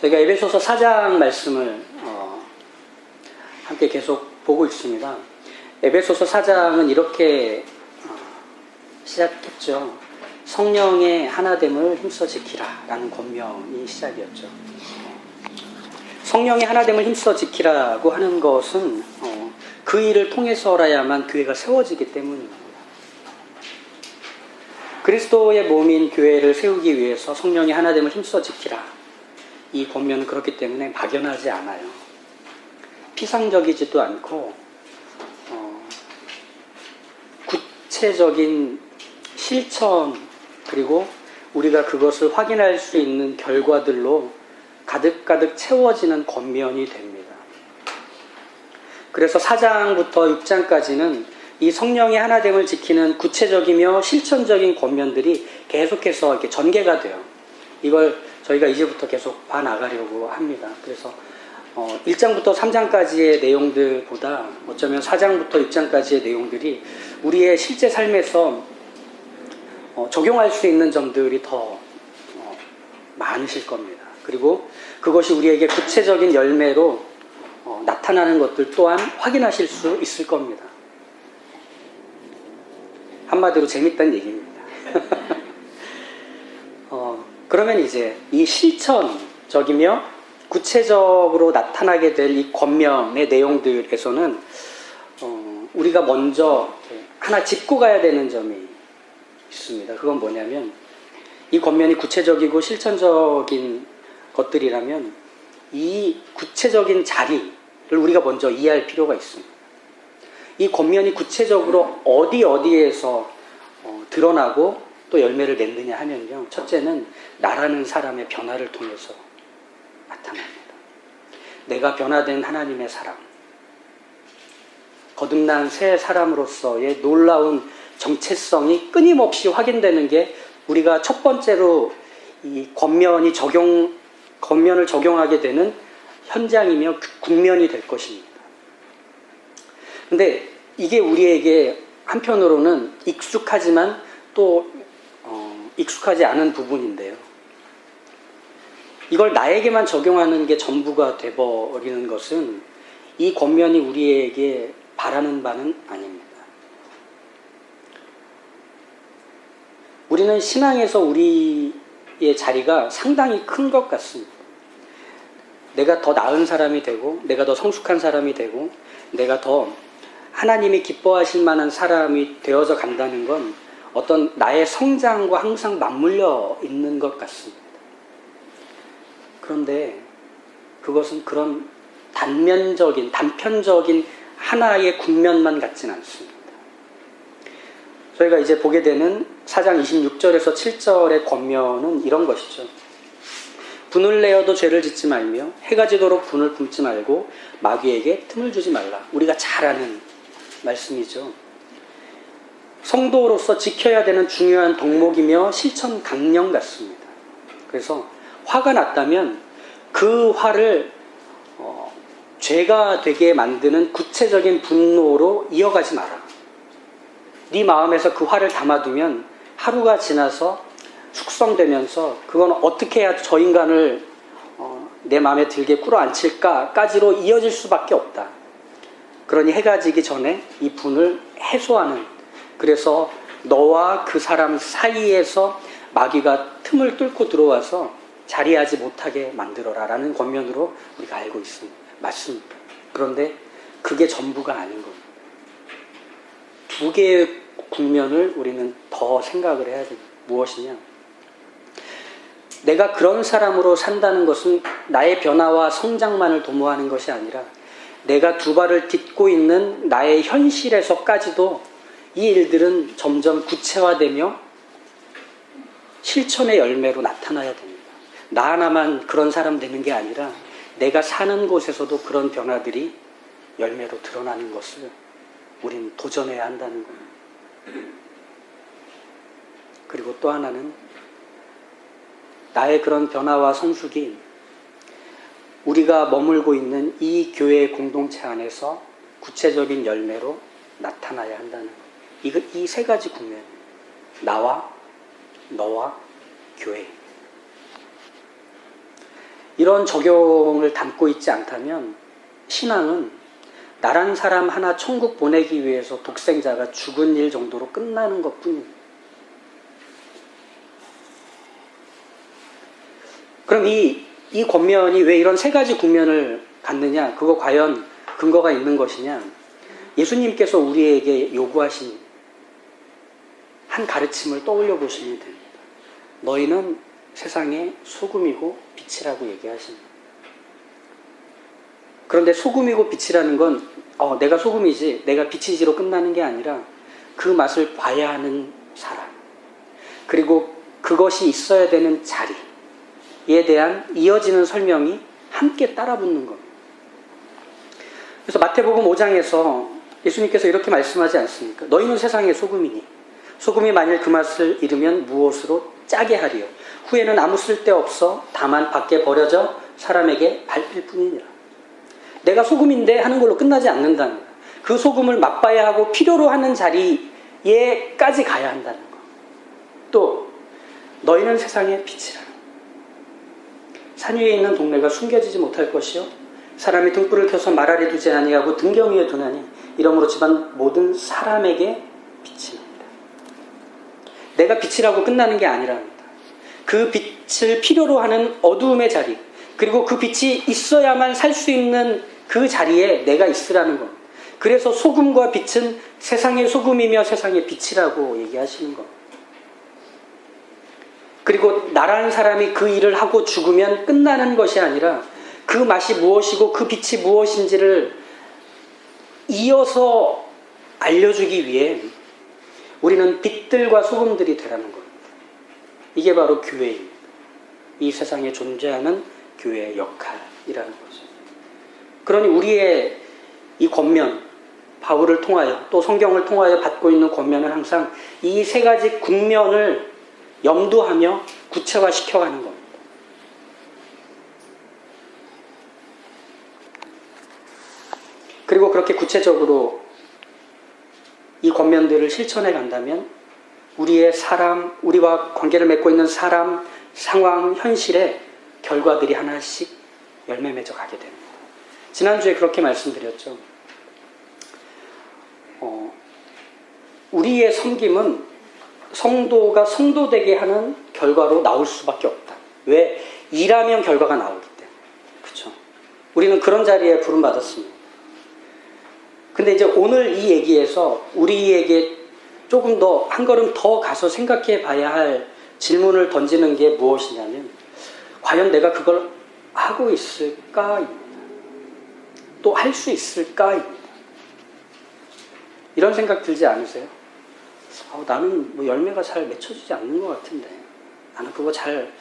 저희가 에베소서 4장 말씀을 함께 계속 보고 있습니다. 에베소서 4장은 이렇게 시작했죠. 성령의 하나됨을 힘써 지키라 라는 권면이 시작이었죠. 성령의 하나됨을 힘써 지키라고 하는 것은 그 일을 통해서라야만 교회가 세워지기 때문입니다. 그리스도의 몸인 교회를 세우기 위해서 성령의 하나됨을 힘써 지키라. 이 권면은 그렇기 때문에 막연하지 않아요. 피상적이지도 않고 구체적인 실천 그리고 우리가 그것을 확인할 수 있는 결과들로 가득가득 채워지는 권면이 됩니다. 그래서 4장부터 6장까지는 이 성령의 하나됨을 지키는 구체적이며 실천적인 권면들이 계속해서 이렇게 전개가 돼요. 이걸 저희가 이제부터 계속 봐나가려고 합니다. 그래서 1장부터 3장까지의 내용들보다 어쩌면 4장부터 6장까지의 내용들이 우리의 실제 삶에서 적용할 수 있는 점들이 더 많으실 겁니다. 그리고 그것이 우리에게 구체적인 열매로 나타나는 것들 또한 확인하실 수 있을 겁니다. 한마디로 재밌다는 얘기입니다. 그러면 이제 이 실천적이며 구체적으로 나타나게 될 이 권면의 내용들에서는 우리가 먼저 하나 짚고 가야 되는 점이 있습니다. 그건 뭐냐면 이 권면이 구체적이고 실천적인 것들이라면 이 구체적인 자리를 우리가 먼저 이해할 필요가 있습니다. 이 권면이 구체적으로 어디에서 드러나고 또 열매를 맺느냐 하면요. 첫째는 나라는 사람의 변화를 통해서 나타납니다. 내가 변화된 하나님의 사람, 거듭난 새 사람으로서의 놀라운 정체성이 끊임없이 확인되는 게 우리가 첫 번째로 이 권면을 적용하게 되는 현장이며 국면이 될 것입니다. 근데 이게 우리에게 한편으로는 익숙하지만 또 익숙하지 않은 부분인데요. 이걸 나에게만 적용하는 게 전부가 돼버리는 것은 이 권면이 우리에게 바라는 바는 아닙니다. 우리는 신앙에서 우리의 자리가 상당히 큰 것 같습니다. 내가 더 나은 사람이 되고 내가 더 성숙한 사람이 되고 내가 더 하나님이 기뻐하실 만한 사람이 되어져 간다는 건 어떤 나의 성장과 항상 맞물려 있는 것 같습니다. 그런데 그것은 그런 단편적인 하나의 국면만 같진 않습니다. 저희가 이제 보게 되는 4장 26절에서 7절의 권면은 이런 것이죠. 분을 내어도 죄를 짓지 말며 해가 지도록 분을 품지 말고 마귀에게 틈을 주지 말라. 우리가 잘 아는 말씀이죠. 성도로서 지켜야 되는 중요한 덕목이며 실천 강령 같습니다. 그래서 화가 났다면 그 화를 죄가 되게 만드는 구체적인 분노로 이어가지 마라. 네 마음에서 그 화를 담아두면 하루가 지나서 숙성되면서 그건 어떻게 해야 저 인간을 내 마음에 들게 끌어안칠까까지로 이어질 수밖에 없다. 그러니 해가 지기 전에 이 분을 해소하는, 그래서 너와 그 사람 사이에서 마귀가 틈을 뚫고 들어와서 자리하지 못하게 만들어라 라는 권면으로 우리가 알고 있습니다. 맞습니다. 그런데 그게 전부가 아닌 겁니다. 두 개의 국면을 우리는 더 생각을 해야 됩니다. 무엇이냐? 내가 그런 사람으로 산다는 것은 나의 변화와 성장만을 도모하는 것이 아니라 내가 두 발을 딛고 있는 나의 현실에서까지도 이 일들은 점점 구체화되며 실천의 열매로 나타나야 됩니다. 나 하나만 그런 사람 되는 게 아니라 내가 사는 곳에서도 그런 변화들이 열매로 드러나는 것을 우리는 도전해야 한다는 겁니다. 그리고 또 하나는 나의 그런 변화와 성숙이 우리가 머물고 있는 이 교회의 공동체 안에서 구체적인 열매로 나타나야 한다는 것. 이 세 가지 국면, 나와 너와 교회. 이런 적용을 담고 있지 않다면 신앙은 나란 사람 하나 천국 보내기 위해서 독생자가 죽은 일 정도로 끝나는 것뿐입니다. 그럼 이 권면이 왜 이런 세 가지 국면을 갖느냐? 그거 과연 근거가 있는 것이냐? 예수님께서 우리에게 요구하신 한 가르침을 떠올려 보시면 됩니다. 너희는 세상의 소금이고 빛이라고 얘기하십니다. 그런데 소금이고 빛이라는 건 내가 소금이지 내가 빛이지로 끝나는 게 아니라 그 맛을 봐야 하는 사람, 그리고 그것이 있어야 되는 자리에 대한 이어지는 설명이 함께 따라붙는 겁니다. 그래서 마태복음 5장에서 예수님께서 이렇게 말씀하지 않습니까? 너희는 세상의 소금이니 소금이 만일 그 맛을 잃으면 무엇으로 짜게 하리요? 후에는 아무 쓸데없어 다만 밖에 버려져 사람에게 밟힐 뿐이니라. 내가 소금인데 하는 걸로 끝나지 않는다는 거예요. 그 소금을 맛봐야 하고 필요로 하는 자리에까지 가야 한다는 거. 또 너희는 세상의 빛이라. 산 위에 있는 동네가 숨겨지지 못할 것이요 사람이 등불을 켜서 말 아래 두지 아니하고 등경 위에 두나니 이러므로 집안 모든 사람에게 빛입니다. 내가 빛이라고 끝나는 게 아니랍니다. 그 빛을 필요로 하는 어두움의 자리, 그리고 그 빛이 있어야만 살 수 있는 그 자리에 내가 있으라는 겁니다. 그래서 소금과 빛은 세상의 소금이며 세상의 빛이라고 얘기하시는 겁니다. 그리고 나라는 사람이 그 일을 하고 죽으면 끝나는 것이 아니라 그 맛이 무엇이고 그 빛이 무엇인지를 이어서 알려주기 위해 우리는 빛들과 소금들이 되라는 겁니다. 이게 바로 교회입니다. 이 세상에 존재하는 교회의 역할이라는 거죠. 그러니 우리의 이 권면, 바울을 통하여 또 성경을 통하여 받고 있는 권면은 항상 이 세 가지 국면을 염두하며 구체화시켜가는 겁니다. 그리고 그렇게 구체적으로 이 권면들을 실천해 간다면 우리의 사람, 우리와 관계를 맺고 있는 사람, 상황, 현실의 결과들이 하나씩 열매 맺어 가게 됩니다. 지난주에 그렇게 말씀드렸죠. 우리의 섬김은 성도가 성도되게 하는 결과로 나올 수밖에 없다. 왜? 일하면 결과가 나오기 때문에. 그렇죠? 우리는 그런 자리에 부름받았습니다. 근데 이제 오늘 이 얘기에서 우리에게 조금 더 한 걸음 더 가서 생각해 봐야 할 질문을 던지는 게 무엇이냐면 과연 내가 그걸 하고 있을까입니다. 또 할 수 있을까입니다. 이런 생각 들지 않으세요? 나는 뭐 열매가 잘 맺혀지지 않는 것 같은데 나는 그거 잘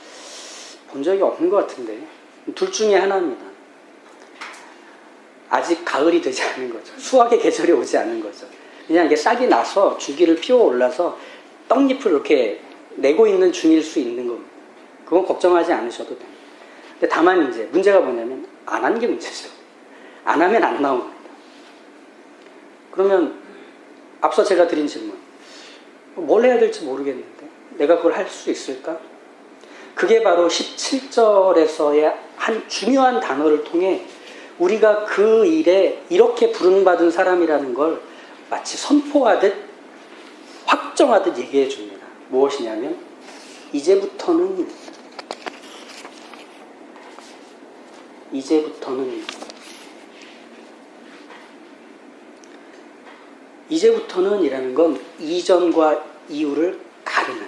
본 적이 없는 것 같은데 둘 중에 하나입니다. 아직 가을이 되지 않은 거죠. 수확의 계절이 오지 않은 거죠. 그냥 이게 싹이 나서 줄기를 피워 올라서 떡잎을 이렇게 내고 있는 중일 수 있는 겁니다. 그건 걱정하지 않으셔도 됩니다. 근데 다만 이제 문제가 뭐냐면 안 한 게 문제죠. 안 하면 안 나옵니다. 그러면 앞서 제가 드린 질문, 뭘 해야 될지 모르겠는데 내가 그걸 할 수 있을까? 그게 바로 17절에서의 한 중요한 단어를 통해 우리가 그 일에 이렇게 부름받은 사람이라는 걸 마치 선포하듯 확정하듯 얘기해 줍니다. 무엇이냐면 이제부터는 이라는 건 이전과 이후를 가르는,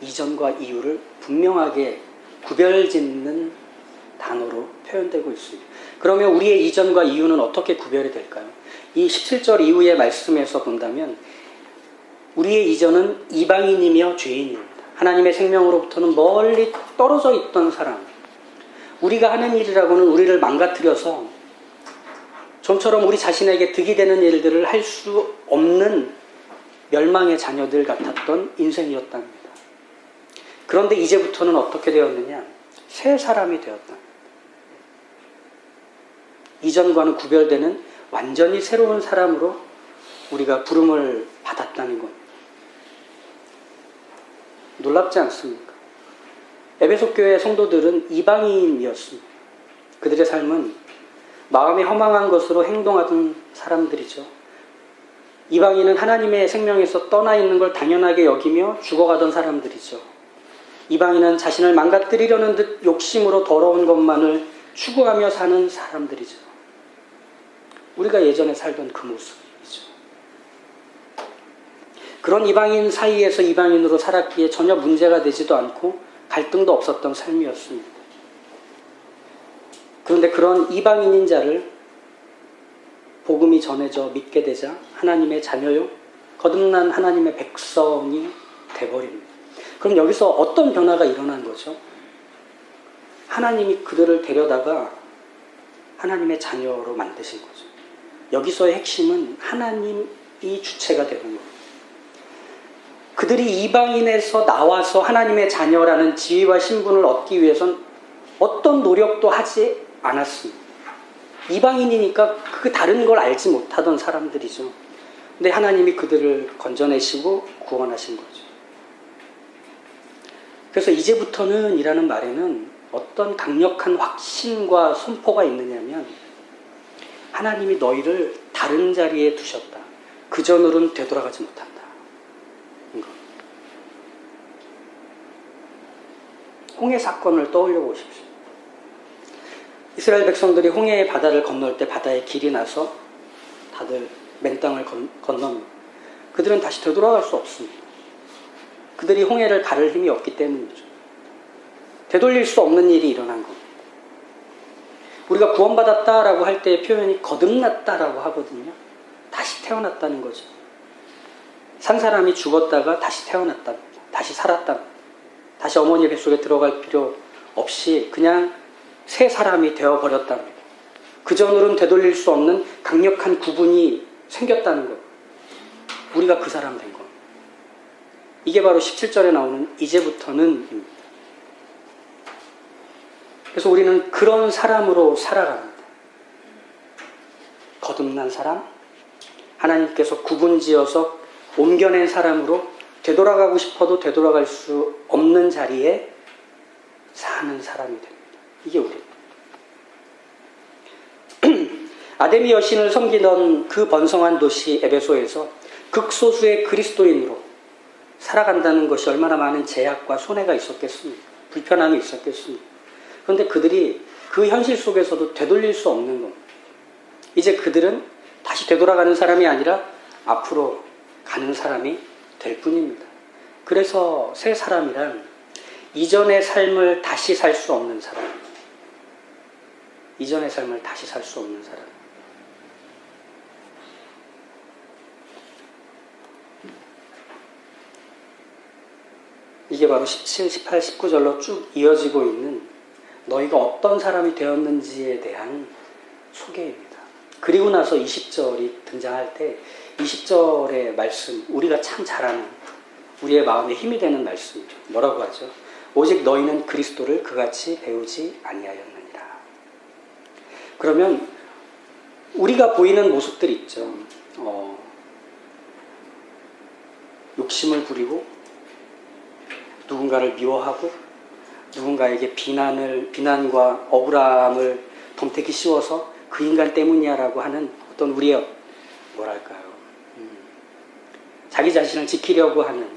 이전과 이후를 분명하게 구별짓는 단어로 표현되고 있습니다. 그러면 우리의 이전과 이후는 어떻게 구별이 될까요? 이 17절 이후의 말씀에서 본다면 우리의 이전은 이방인이며 죄인입니다. 하나님의 생명으로부터는 멀리 떨어져 있던 사람, 우리가 하는 일이라고는 우리를 망가뜨려서 좀처럼 우리 자신에게 득이 되는 일들을 할 수 없는 멸망의 자녀들 같았던 인생이었답니다. 그런데 이제부터는 어떻게 되었느냐? 새 사람이 되었다. 이전과는 구별되는 완전히 새로운 사람으로 우리가 부름을 받았다는 겁니다. 놀랍지 않습니까? 에베소 교회 성도들은 이방인이었습니다. 그들의 삶은 마음이 허망한 것으로 행동하던 사람들이죠. 이방인은 하나님의 생명에서 떠나 있는 걸 당연하게 여기며 죽어가던 사람들이죠. 이방인은 자신을 망가뜨리려는 듯 욕심으로 더러운 것만을 추구하며 사는 사람들이죠. 우리가 예전에 살던 그 모습이죠. 그런 이방인 사이에서 이방인으로 살았기에 전혀 문제가 되지도 않고 갈등도 없었던 삶이었습니다. 그런데 그런 이방인인 자를 복음이 전해져 믿게 되자 하나님의 자녀요, 거듭난 하나님의 백성이 돼버립니다. 그럼 여기서 어떤 변화가 일어난 거죠? 하나님이 그들을 데려다가 하나님의 자녀로 만드신 거죠. 여기서의 핵심은 하나님이 주체가 되는 거예요. 그들이 이방인에서 나와서 하나님의 자녀라는 지위와 신분을 얻기 위해선 어떤 노력도 하지 않았습니다. 이방인이니까 그 다른 걸 알지 못하던 사람들이죠. 근데 하나님이 그들을 건져내시고 구원하신 거죠. 그래서 이제부터는 이라는 말에는 어떤 강력한 확신과 선포가 있느냐면 하나님이 너희를 다른 자리에 두셨다. 그 전으로는 되돌아가지 못한다. 홍해 사건을 떠올려 보십시오. 이스라엘 백성들이 홍해의 바다를 건널 때 바다에 길이 나서 다들 맨땅을 건넙니다. 그들은 다시 되돌아갈 수 없습니다. 그들이 홍해를 가를 힘이 없기 때문이죠. 되돌릴 수 없는 일이 일어난 겁니다. 우리가 구원받았다라고 할 때의 표현이 거듭났다라고 하거든요. 다시 태어났다는 거죠. 산 사람이 죽었다가 다시 태어났답니다. 다시 살았답니다. 다시 어머니 뱃속에 들어갈 필요 없이 그냥 새 사람이 되어버렸답니다. 그전으로는 되돌릴 수 없는 강력한 구분이 생겼다는 것. 우리가 그 사람 된 것. 이게 바로 17절에 나오는 이제부터는. 그래서 우리는 그런 사람으로 살아갑니다. 거듭난 사람, 하나님께서 구분지어서 옮겨낸 사람으로 되돌아가고 싶어도 되돌아갈 수 없는 자리에 사는 사람이 됩니다. 이게 우리입니다. 아데미 여신을 섬기던 그 번성한 도시 에베소에서 극소수의 그리스도인으로 살아간다는 것이 얼마나 많은 제약과 손해가 있었겠습니까? 불편함이 있었겠습니까? 그런데 그들이 그 현실 속에서도 되돌릴 수 없는 겁니다. 이제 그들은 다시 되돌아가는 사람이 아니라 앞으로 가는 사람이 될 뿐입니다. 그래서 새 사람이란 이전의 삶을 다시 살 수 없는 사람. 이전의 삶을 다시 살 수 없는 사람. 이게 바로 17, 18, 19절로 쭉 이어지고 있는 너희가 어떤 사람이 되었는지에 대한 소개입니다. 그리고 나서 20절이 등장할 때 20절의 말씀, 우리가 참 잘 아는 우리의 마음에 힘이 되는 말씀이죠. 뭐라고 하죠? 오직 너희는 그리스도를 그같이 배우지 아니하였느니라. 그러면 우리가 보이는 모습들이 있죠. 욕심을 부리고 누군가를 미워하고 누군가에게 비난과 억울함을 덤태기 씌워서 그 인간 때문이야라고 하는 어떤 우리의 뭐랄까요, 자기 자신을 지키려고 하는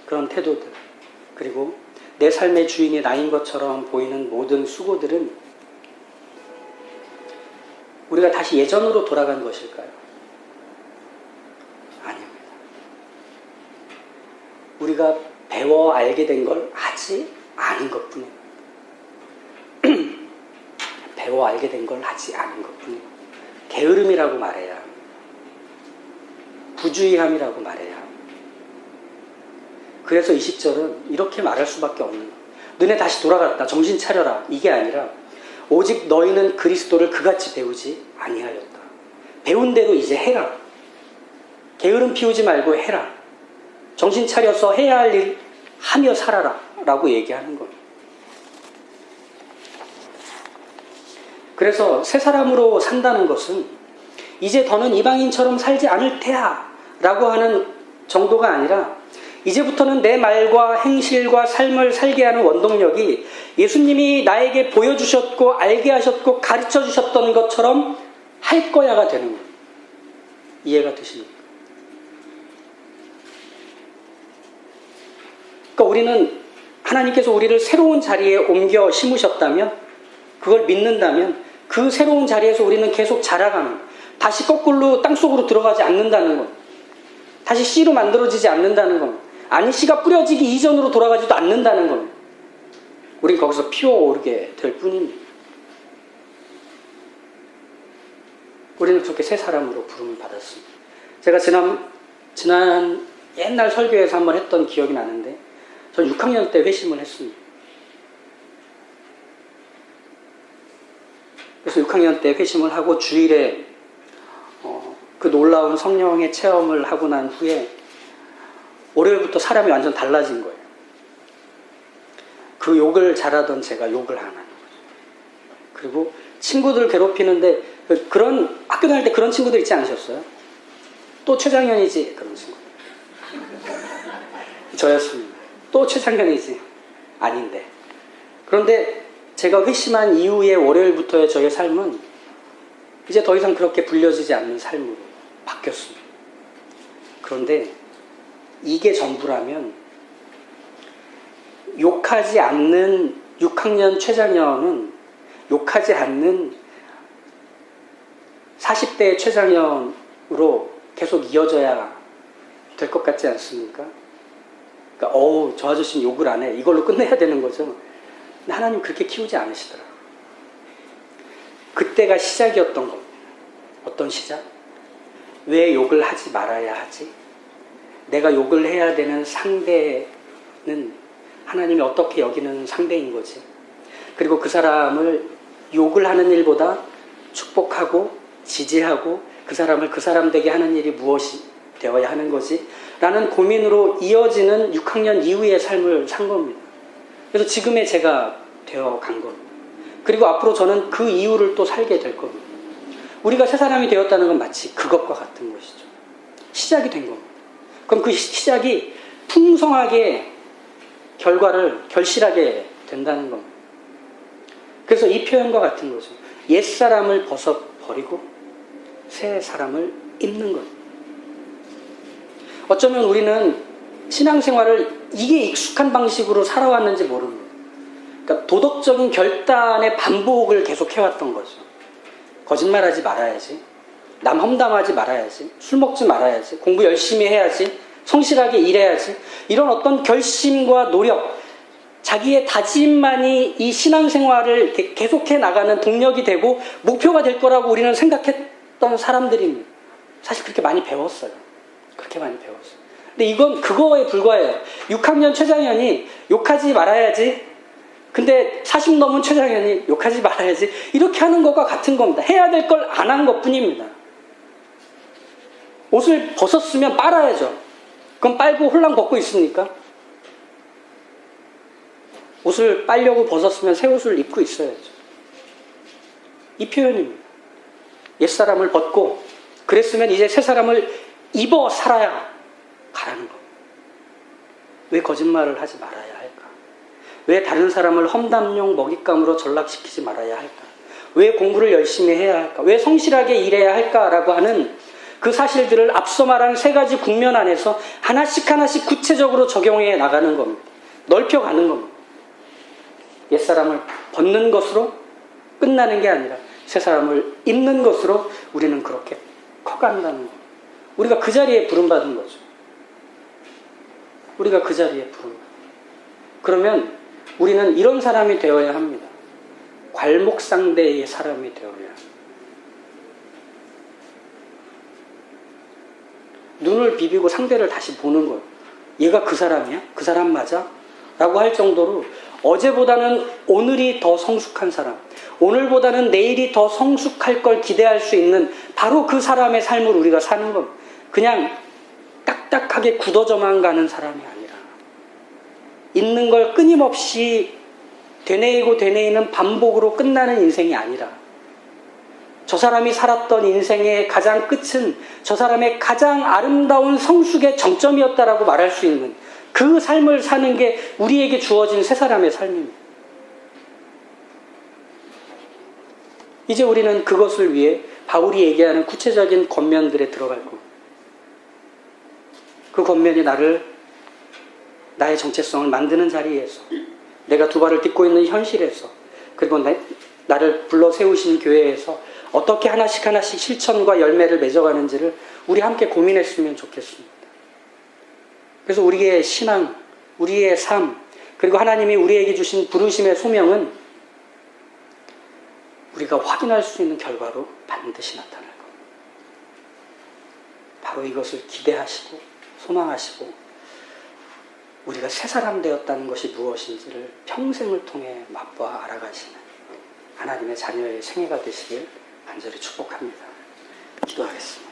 그런 태도들, 그리고 내 삶의 주인이 나인 것처럼 보이는 모든 수고들은 우리가 다시 예전으로 돌아간 것일까요? 아닙니다. 우리가 배워 알게 된 걸 하지 않은 것뿐입니다. 배워 알게 된 걸 하지 않은 것뿐입니다. 게으름이라고 말해야 합니다. 부주의함이라고 말해야 합니다. 그래서 20절은 이렇게 말할 수밖에 없는 거예요. 너네 다시 돌아갔다. 정신 차려라. 이게 아니라 오직 너희는 그리스도를 그같이 배우지 아니하였다. 배운 대로 이제 해라. 게으름 피우지 말고 해라. 정신 차려서 해야 할 일 하며 살아라. 라고 얘기하는 겁니다. 그래서 새 사람으로 산다는 것은 이제 더는 이방인처럼 살지 않을 테야 라고 하는 정도가 아니라 이제부터는 내 말과 행실과 삶을 살게 하는 원동력이 예수님이 나에게 보여주셨고 알게 하셨고 가르쳐 주셨던 것처럼 할 거야가 되는 거예요. 이해가 되십니까? 그러니까 우리는 하나님께서 우리를 새로운 자리에 옮겨 심으셨다면, 그걸 믿는다면 그 새로운 자리에서 우리는 계속 자라가는, 다시 거꾸로 땅속으로 들어가지 않는다는 것, 다시 씨로 만들어지지 않는다는 것, 아니 씨가 뿌려지기 이전으로 돌아가지도 않는다는 것, 우린 거기서 피어오르게 될 뿐입니다. 우리는 그렇게 새 사람으로 부름을 받았습니다. 제가 지난 옛날 설교에서 한번 했던 기억이 나는데, 전 6학년 때 회심을 했습니다. 그래서 6학년 때 회심을 하고 주일에 그 놀라운 성령의 체험을 하고 난 후에 월요일부터 사람이 완전 달라진 거예요. 그 욕을 잘하던 제가 욕을 안 하는 거죠. 그리고 친구들 괴롭히는데, 그런 학교 다닐 때 그런 친구들 있지 않으셨어요? 또 최장현이지, 그런 친구들. 저였습니다. 또 최장현이지, 아닌데. 그런데 제가 회심한 이후의 월요일부터의 저의 삶은 이제 더 이상 그렇게 불려지지 않는 삶으로 바뀌었습니다. 그런데 이게 전부라면 욕하지 않는 6학년 최장현은 욕하지 않는 40대의 최장현으로 계속 이어져야 될 것 같지 않습니까? 그러니까 저 아저씨는 욕을 안 해, 이걸로 끝내야 되는 거죠. 근데 하나님 그렇게 키우지 않으시더라고요. 그때가 시작이었던 겁니다. 어떤 시작? 왜 욕을 하지 말아야 하지? 내가 욕을 해야 되는 상대는 하나님이 어떻게 여기는 상대인 거지? 그리고 그 사람을 욕을 하는 일보다 축복하고 지지하고 그 사람을 그 사람 되게 하는 일이 무엇이 되어야 하는 거지? 라는 고민으로 이어지는 6학년 이후의 삶을 산 겁니다. 그래서 지금의 제가 되어 간 겁니다. 그리고 앞으로 저는 그 이유를 또 살게 될 겁니다. 우리가 새 사람이 되었다는 건 마치 그것과 같은 것이죠. 시작이 된 겁니다. 그럼 그 시작이 풍성하게 결과를 결실하게 된다는 겁니다. 그래서 이 표현과 같은 거죠. 옛사람을 벗어버리고 새 사람을 입는 것. 어쩌면 우리는 신앙생활을 이게 익숙한 방식으로 살아왔는지 모릅니다. 그러니까 도덕적인 결단의 반복을 계속 해왔던 거죠. 거짓말하지 말아야지, 남 험담하지 말아야지, 술 먹지 말아야지, 공부 열심히 해야지, 성실하게 일해야지, 이런 어떤 결심과 노력, 자기의 다짐만이 이 신앙생활을 계속해 나가는 동력이 되고 목표가 될 거라고 우리는 생각했던 사람들입니다. 사실 그렇게 많이 배웠어요. 그렇게 많이 배웠어요. 근데 이건 그거에 불과해요. 6학년 최장현이 욕하지 말아야지, 근데 40 넘은 최장현이 욕하지 말아야지, 이렇게 하는 것과 같은 겁니다. 해야 될 걸 안 한 것뿐입니다. 옷을 벗었으면 빨아야죠. 그럼 빨고 홀랑 벗고 있습니까? 옷을 빨려고 벗었으면 새 옷을 입고 있어야죠. 이 표현입니다. 옛사람을 벗고 그랬으면 이제 새 사람을 입어 살아야 가라는 겁니다. 왜 거짓말을 하지 말아야 할까? 왜 다른 사람을 험담용 먹잇감으로 전락시키지 말아야 할까? 왜 공부를 열심히 해야 할까? 왜 성실하게 일해야 할까라고 하는 그 사실들을 앞서 말한 세 가지 국면 안에서 하나씩 하나씩 구체적으로 적용해 나가는 겁니다. 넓혀가는 겁니다. 옛사람을 벗는 것으로 끝나는 게 아니라 새 사람을 입는 것으로 우리는 그렇게 커간다는 겁니다. 우리가 그 자리에 부름받은 거죠. 우리가 그 자리에 부름받은. 그러면 우리는 이런 사람이 되어야 합니다. 괄목상대의 사람이 되어야 합니다. 눈을 비비고 상대를 다시 보는 거예요. 얘가 그 사람이야? 그 사람 맞아? 라고 할 정도로 어제보다는 오늘이 더 성숙한 사람, 오늘보다는 내일이 더 성숙할 걸 기대할 수 있는 바로 그 사람의 삶을 우리가 사는 겁니다. 그냥 딱딱하게 굳어져만 가는 사람이 아니라 있는 걸 끊임없이 되뇌이고 되뇌이는 반복으로 끝나는 인생이 아니라 저 사람이 살았던 인생의 가장 끝은 저 사람의 가장 아름다운 성숙의 정점이었다라고 말할 수 있는 그 삶을 사는 게 우리에게 주어진 새 사람의 삶입니다. 이제 우리는 그것을 위해 바울이 얘기하는 구체적인 겉면들에 들어갈 겁니다. 그 겉면이 나의 정체성을 만드는 자리에서, 내가 두 발을 딛고 있는 현실에서, 그리고 나를 불러 세우신 교회에서 어떻게 하나씩 실천과 열매를 맺어가는지를 우리 함께 고민했으면 좋겠습니다. 그래서 우리의 신앙, 우리의 삶, 그리고 하나님이 우리에게 주신 부르심의 소명은 우리가 확인할 수 있는 결과로 반드시 나타날 겁니다. 바로 이것을 기대하시고 소망하시고 우리가 새 사람 되었다는 것이 무엇인지를 평생을 통해 맛보아 알아가시는 하나님의 자녀의 생애가 되시길 간절히 축복합니다. 기도하겠습니다.